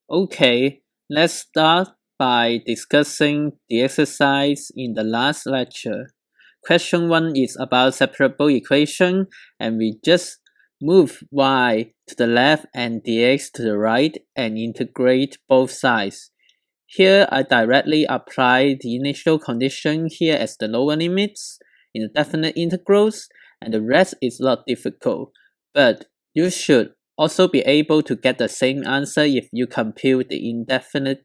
Okay, let's start by discussing the exercise in the last lecture. Question 1 is about separable equation, and we just move y to the left and dx to the right and integrate both sides. Here I directly apply the initial condition here as the lower limits in the definite integrals, and the rest is not difficult, but you should also be able to get the same answer if you compute the indefinite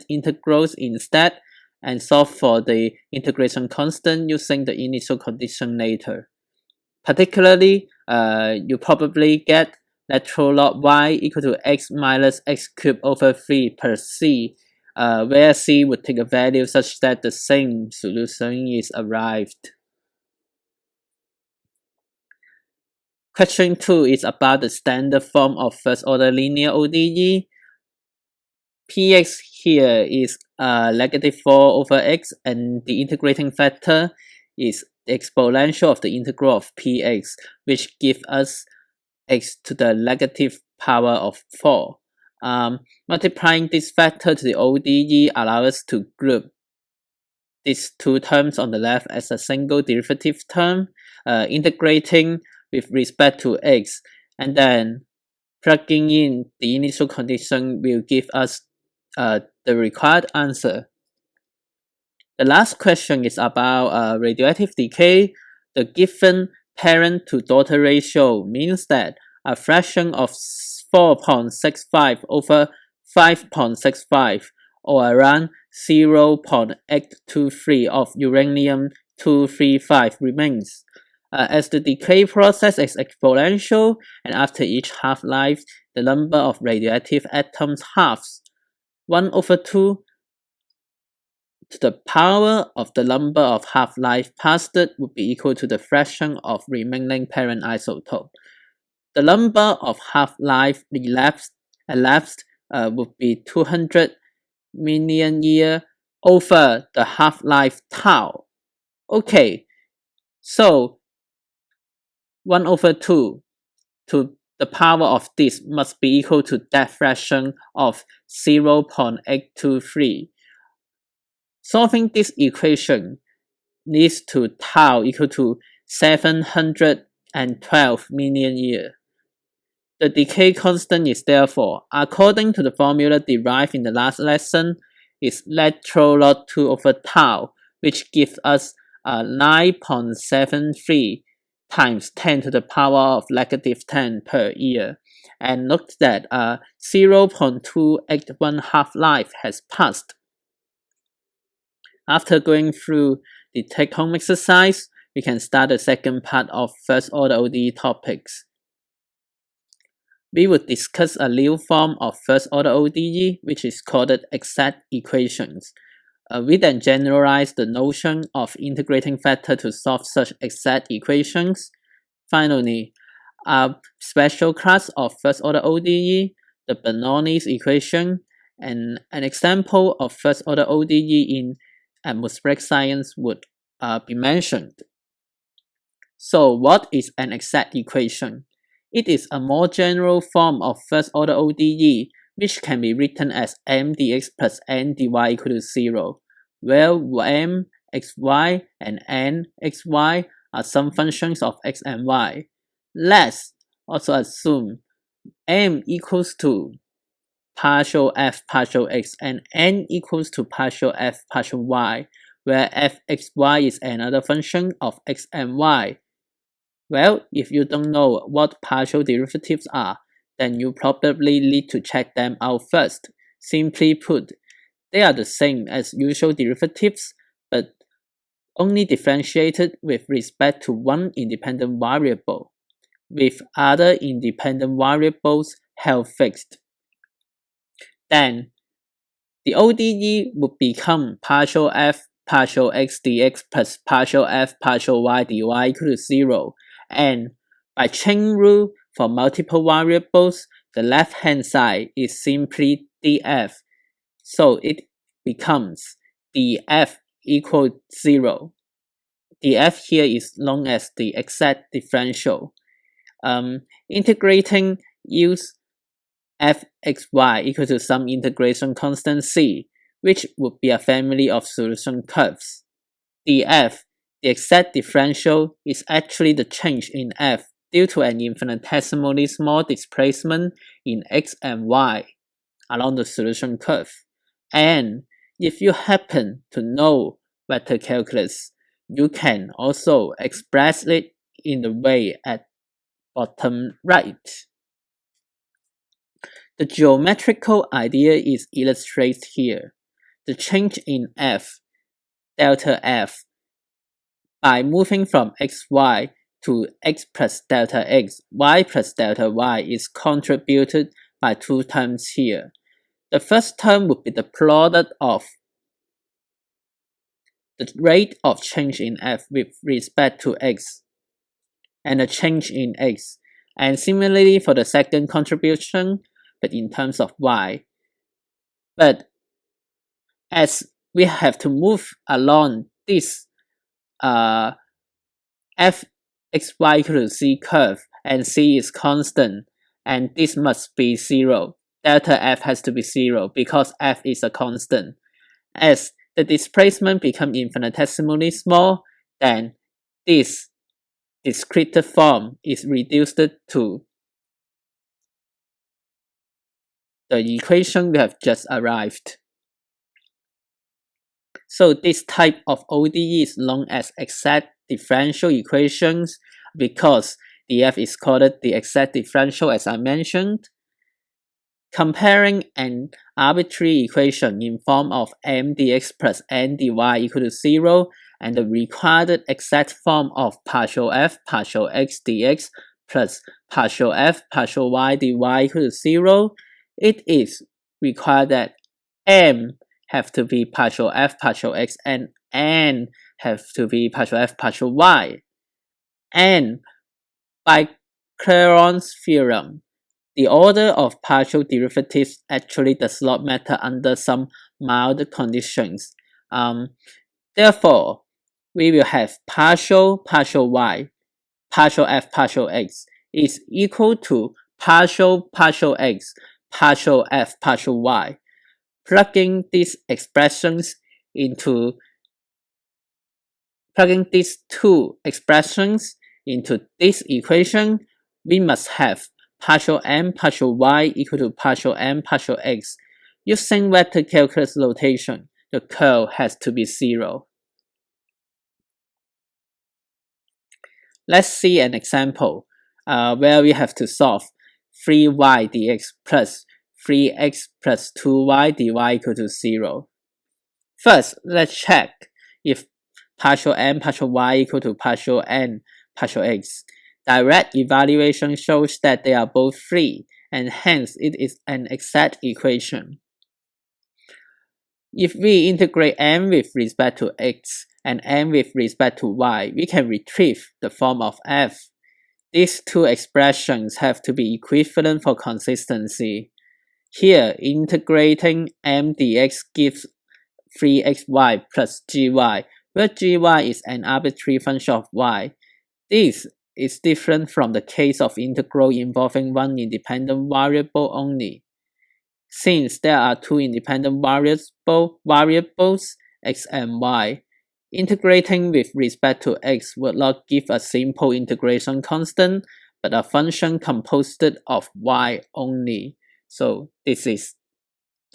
integrals instead and solve for the integration constant using the initial condition later. Particularly, you probably get natural log y equal to x minus x cubed over 3 per c, where c would take a value such that the same solution is arrived. Question 2 is about the standard form of first order linear ODE. Px here is negative 4 over x, and the integrating factor is the exponential of the integral of px, which gives us x to the negative power of 4. Multiplying this factor to the ODE allows us to group these two terms on the left as a single derivative term, integrating with respect to x, and then plugging in the initial condition will give us the required answer. The last question is about radioactive decay. The given parent to daughter ratio means that a fraction of 4.65 over 5.65 or around 0.823 of uranium-235 remains. As the decay process is exponential, and after each half-life, the number of radioactive atoms halves. 1 over 2 to the power of the number of half-life passed would be equal to the fraction of remaining parent isotope. The number of half-life elapsed would be 200 million years over the half-life tau. Okay, so 1 over 2 to the power of this must be equal to that fraction of 0.823. Solving this equation leads to tau equal to 712 million years. The decay constant is therefore, according to the formula derived in the last lesson, is lateral log 2 over tau, which gives us 9.73 times 10 to the power of negative 10 per year. And note that 0.281 half-life has passed. After going through the take-home exercise, we can start the second part of first order ODE topics. We would discuss a new form of first order ODE, which is called exact equations. We then generalize the notion of integrating factor to solve such exact equations. Finally, a special class of first order ODE, the Bernoulli's equation, and an example of first order ODE in atmospheric science would be mentioned. So what is an exact equation? It is a more general form of first order ODE, which can be written as m dx plus n dy equal to 0, where m, xy, and n, xy are some functions of x and y. Let's also assume m equals to partial f partial x and n equals to partial f partial y, where fxy is another function of x and y. Well, if you don't know what partial derivatives are, then you probably need to check them out first. Simply put, they are the same as usual derivatives, but only differentiated with respect to one independent variable, with other independent variables held fixed. Then, the ODE would become partial f partial x dx plus partial f partial y dy equal to 0, and by chain rule for multiple variables, the left-hand side is simply df, so it becomes df equals 0. Df here is known as the exact differential. Integrating yields fxy equal to some integration constant c, which would be a family of solution curves. df, the exact differential, is actually the change in f due to an infinitesimally small displacement in x and y along the solution curve. And if you happen to know vector calculus, you can also express it in the way at bottom right. The geometrical idea is illustrated here. The change in f, delta f, by moving from xy to x plus delta x, y plus delta y is contributed by two terms here. The first term would be the product of the rate of change in f with respect to x and the change in x, and similarly for the second contribution, but in terms of y. But as we have to move along this f xy equal to c curve, and c is constant, and this must be 0. Delta f has to be 0 because f is a constant. As the displacement becomes infinitesimally small, then this discrete form is reduced to the equation we have just arrived. So this type of ODE is known as exact differential equations because df is called the exact differential, as I mentioned. Comparing an arbitrary equation in form of m dx plus n dy equal to 0 and the required exact form of partial f partial x dx plus partial f partial y dy equal to 0, it is required that m have to be partial f partial x and n have to be partial f partial y. And by Clairaut's theorem, the order of partial derivatives actually does not matter under some mild conditions. Therefore, we will have partial y, partial f partial x is equal to partial x, partial f partial y. Plugging these two expressions into this equation, we must have partial m partial y equal to partial m partial x. Using vector calculus notation, the curl has to be 0. Let's see an example where we have to solve 3y dx plus 3x plus 2y dy equal to 0. First, let's check if partial m partial y equal to partial n partial x. Direct evaluation shows that they are both free, and hence it is an exact equation. If we integrate m with respect to x and m with respect to y, we can retrieve the form of f. These two expressions have to be equivalent for consistency. Here, integrating m dx gives 3xy plus gy, where gy is an arbitrary function of y. This is different from the case of integral involving one independent variable only. Since there are two independent variables, x and y, integrating with respect to x would not give a simple integration constant, but a function composed of y only. So this is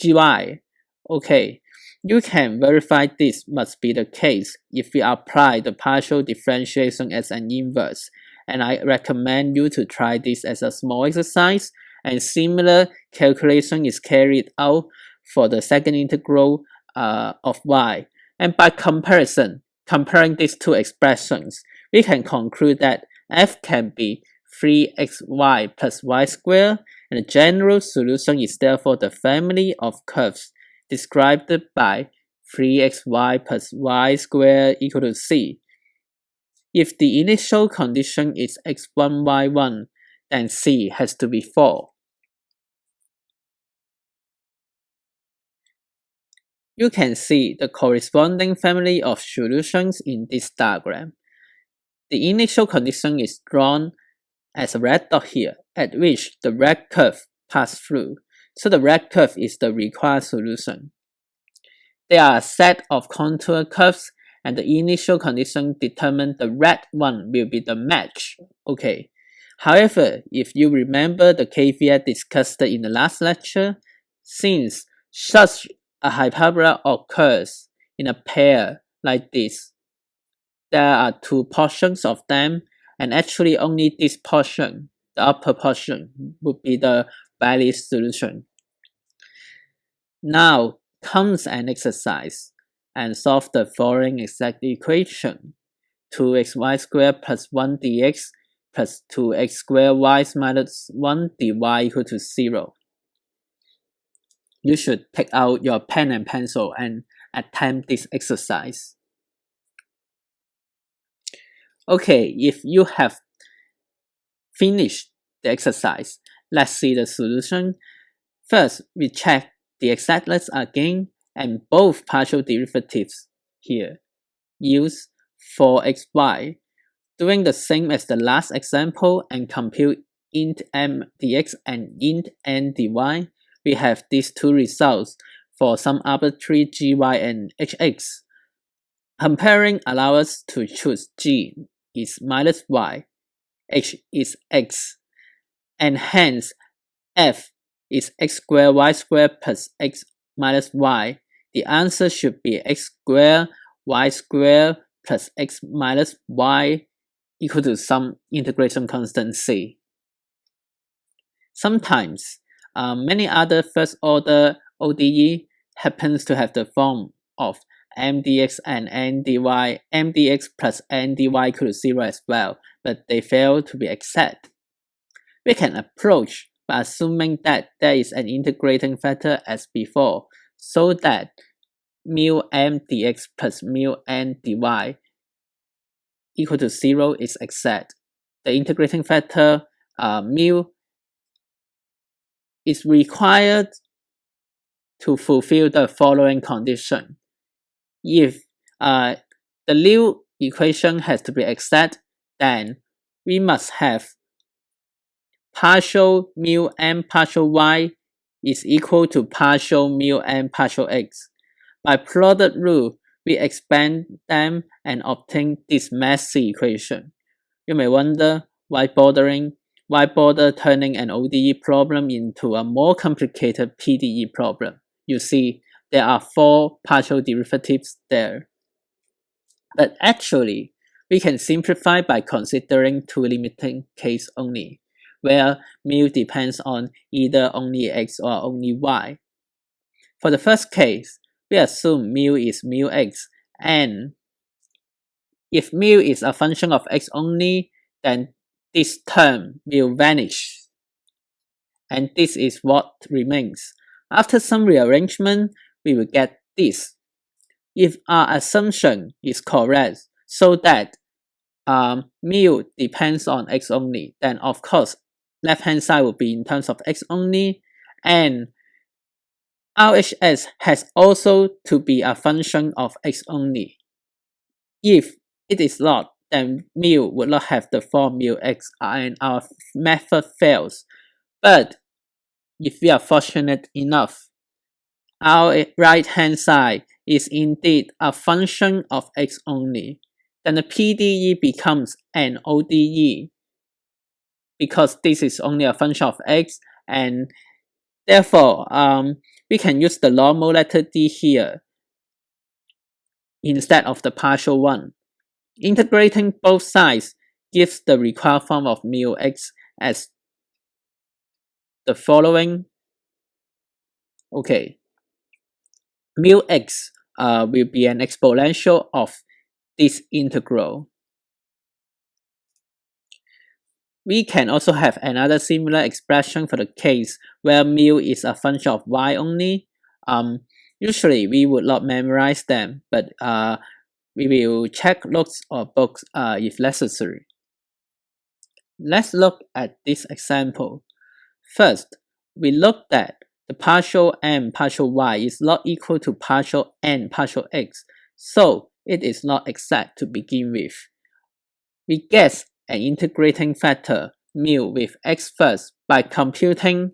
gy. Okay, you can verify this must be the case if we apply the partial differentiation as an inverse, and I recommend you to try this as a small exercise, and similar calculation is carried out for the second integral of y. And by comparing these two expressions, we can conclude that f can be 3xy plus y squared, and the general solution is therefore the family of curves described by 3xy plus y squared equal to c. If the initial condition is x1, y1, then c has to be 4. You can see the corresponding family of solutions in this diagram. The initial condition is drawn as a red dot here, at which the red curve pass through. So the red curve is the required solution. There are a set of contour curves, and the initial condition determine the red one will be the match. Okay. However, if you remember the caveat discussed in the last lecture, since such a hyperbola occurs in a pair like this, there are two portions of them, and actually only this portion, the upper portion, would be the valid solution. Now comes an exercise, and solve the following exact equation. 2xy squared plus 1 dx plus 2x squared y minus 1 dy equal to 0. You should take out your pen and pencil and attempt this exercise. Okay, if you have finished the exercise, let's see the solution. First, we check the exactness again, and both partial derivatives here use 4xy. Doing the same as the last example and compute int m dx and int n dy, we have these two results for some arbitrary gy and hx. Comparing allows us to choose g is minus y, h is x, and hence f is x squared y squared plus x minus y. The answer should be x squared y squared plus x minus y equal to some integration constant c. Sometimes, many other first order ODE happens to have the form of m dx and n dy, m dx plus n dy equal to 0 as well, but they fail to be exact. We can approach by assuming that there is an integrating factor as before, so that mu m dx plus mu n dy equal to 0 is exact. The integrating factor mu is required to fulfill the following condition. If the new equation has to be exact, then we must have partial mu m partial y is equal to partial mu m partial x. By product rule, we expand them and obtain this messy equation. You may wonder why bother turning an ODE problem into a more complicated PDE problem. You see, there are 4 partial derivatives there. But actually, we can simplify by considering 2 limiting cases only, where mu depends on either only x or only y. For the first case, we assume mu is mu x, and if mu is a function of x only, then this term will vanish, and this is what remains. After some rearrangement, we will get this. If our assumption is correct, so that mu depends on x only, then of course left hand side will be in terms of x only, and RHS has also to be a function of x only. If it is not, then mu would not have the form mu x and our method fails. But if we are fortunate enough, our right hand side is indeed a function of x only, then the PDE becomes an ODE, because this is only a function of x, and therefore we can use the normal letter d here instead of the partial one. Integrating both sides gives the required form of mu x as the following. Okay, mu x will be an exponential of this integral. We can also have another similar expression for the case where mu is a function of y only. Usually we would not memorize them, but we will check notes or books if necessary. Let's look at this example. First, we looked at the partial m partial y is not equal to partial n partial x, so it is not exact to begin with. We guess an integrating factor mu with x first by computing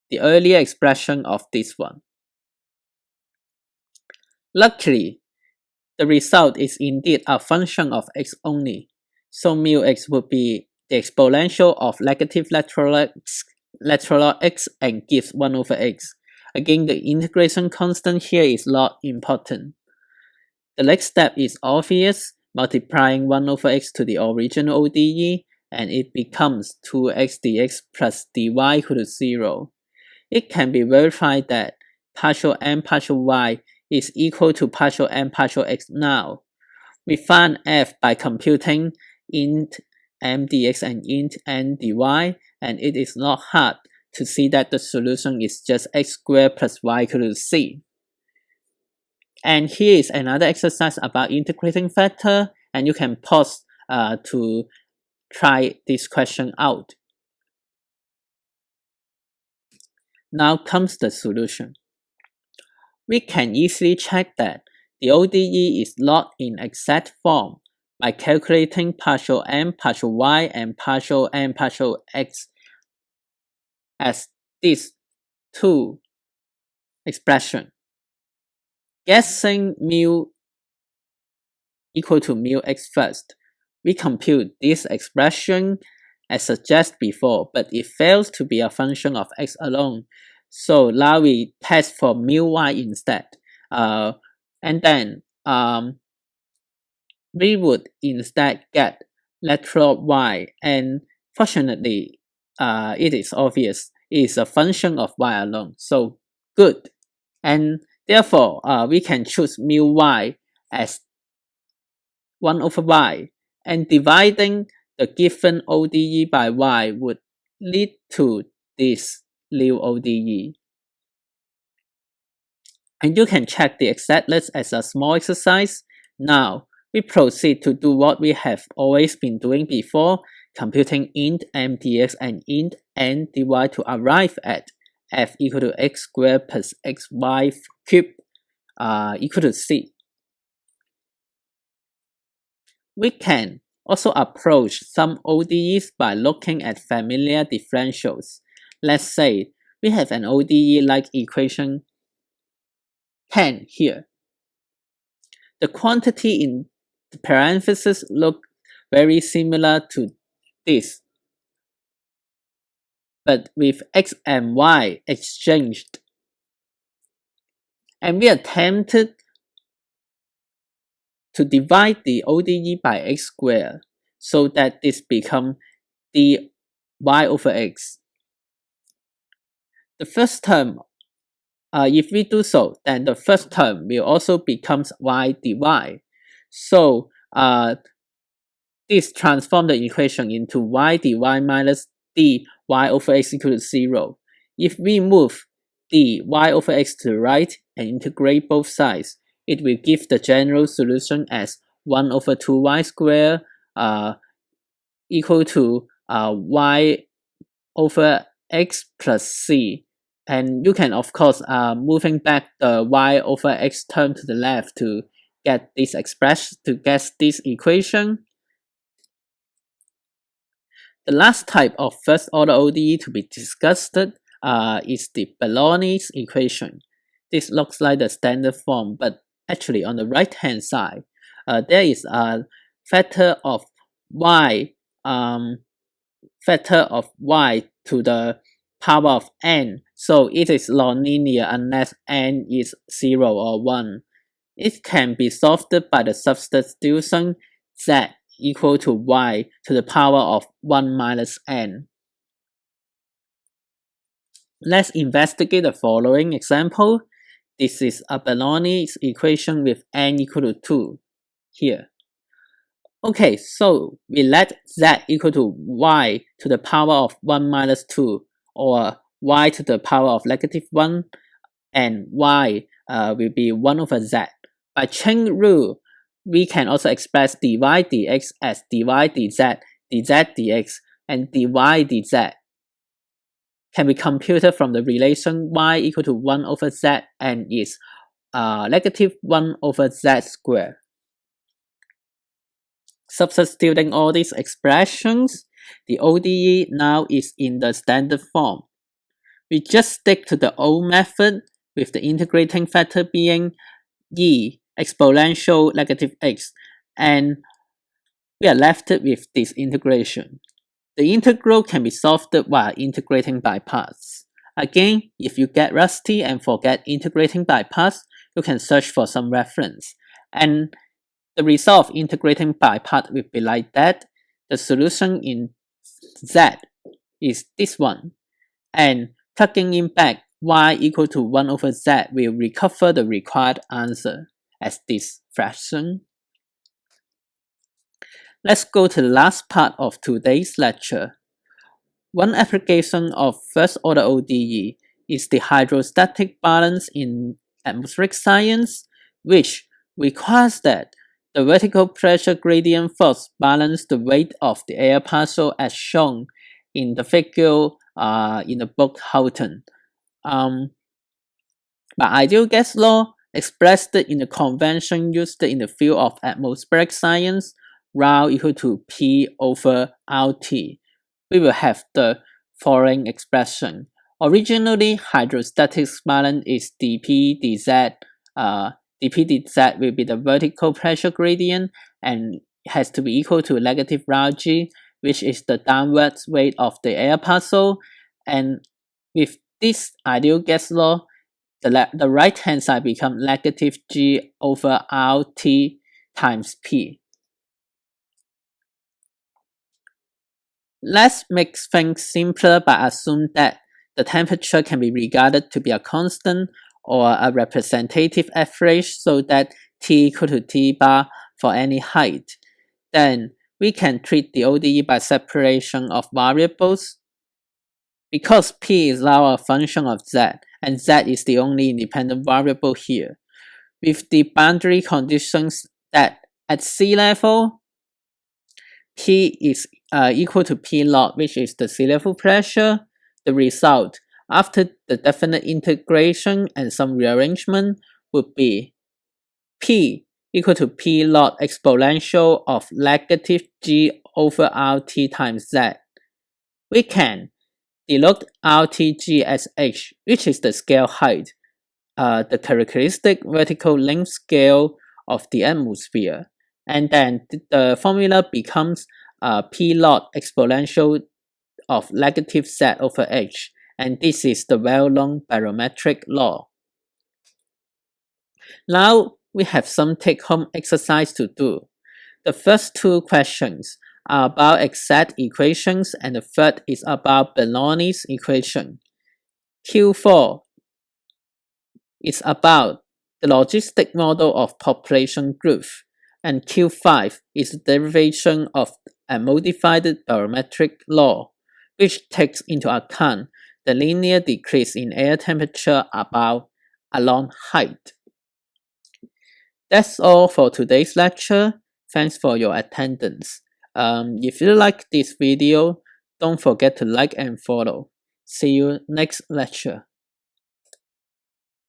the earlier expression of this one. Luckily, the result is indeed a function of x only, so mu x would be the exponential of negative lateral x and gives 1 over x. Again, the integration constant here is not important. The next step is obvious, multiplying 1 over x to the original ODE, and it becomes 2x dx plus dy equal to 0. It can be verified that partial m partial y is equal to partial m partial x now. We find f by computing int m dx and int n dy, and it is not hard to see that the solution is just x squared plus y equal to c. And here is another exercise about integrating factor, and you can pause to try this question out. Now comes the solution. We can easily check that the ODE is not in exact form by calculating partial m partial y and partial m partial x as these two expressions. Guessing mu equal to mu x first, we compute this expression as suggested before, but it fails to be a function of x alone. So now we test for mu y instead, and then we would instead get lateral y, and fortunately it is obvious it is a function of y alone, so good. And therefore we can choose mu y as 1 over y, and dividing the given ODE by y would lead to this new ODE. And you can check the exactness as a small exercise. Now, we proceed to do what we have always been doing before, computing int m dx and int n dy to arrive at f equal to x squared plus xy cubed equal to c. We can also approach some ODEs by looking at familiar differentials. Let's say we have an ODE like equation 10 here. The quantity in the parentheses look very similar to this, but with x and y exchanged. And we attempted to divide the ODE by x squared so that this becomes dy over x. The first term, if we do so, then the first term will also becomes y dy. So this transforms the equation into y dy minus dy over x equal to 0. If we move dy over x to the right and integrate both sides, it will give the general solution as 1 over 2y squared equal to y over x plus c. And you can of course moving back the y over x term to the left to get this expression, to get this equation. The last type of first order ODE to be discussed is the Bernoulli's equation. This looks like the standard form, but actually on the right hand side there is a factor of y to the power of n, so it is nonlinear unless n is 0 or 1. It can be solved by the substitution z equal to y to the power of 1 minus n. Let's investigate the following example. This is a Bernoulli's equation with n equal to 2 here. Okay, so we let z equal to y to the power of 1 minus 2, or y to the power of negative 1, and y will be 1 over z. By chain rule, we can also express dy dx as dy dz, dz dx, and dy dz can be computed from the relation y equal to 1 over z and is negative 1 over z squared. Substituting all these expressions, the ODE now is in the standard form. we just stick to the old method with the integrating factor being e exponential negative x, and we are left with this integration. The integral can be solved while integrating by parts. Again, if you get rusty and forget integrating by parts, you can search for some reference. And the result of integrating by part will be like that. The solution in z is this one. And plugging in back y equal to 1 over z will recover the required answer as this fraction. Let's go to the last part of today's lecture. One application of first order ODE is the hydrostatic balance in atmospheric science, which requires that the vertical pressure gradient force balance the weight of the air parcel as shown in the figure in the book Houghton. By ideal gas law, expressed in the convention used in the field of atmospheric science, rho equal to P over RT, we will have the following expression. Originally, hydrostatic balance is dP dz. dP dz will be the vertical pressure gradient and has to be equal to negative rho g, which is the downward weight of the air parcel. And with this ideal gas law, the right hand side becomes negative g over RT times P. Let's make things simpler by assuming that the temperature can be regarded to be a constant or a representative average so that T equal to T bar for any height. Then we can treat the ODE by separation of variables. Because P is now a function of Z and Z is the only independent variable here, with the boundary conditions that at sea level, P is equal to P naught, which is the sea level pressure. The result, after the definite integration and some rearrangement, would be P equal to P naught exponential of negative G over RT times Z. We can denote RTG as H, which is the scale height, the characteristic vertical length scale of the atmosphere. And then the formula becomes P naught exponential of negative Z over H. And this is the well-known barometric law. Now we have some take-home exercise to do. The first two questions are about exact equations and the third is about Bernoulli's equation. Q4 is about the logistic model of population growth, and Q5 is the derivation of a modified barometric law, which takes into account the linear decrease in air temperature along height. That's all for today's lecture. Thanks for your attendance. If you like this video, don't forget to like and follow. See you next lecture.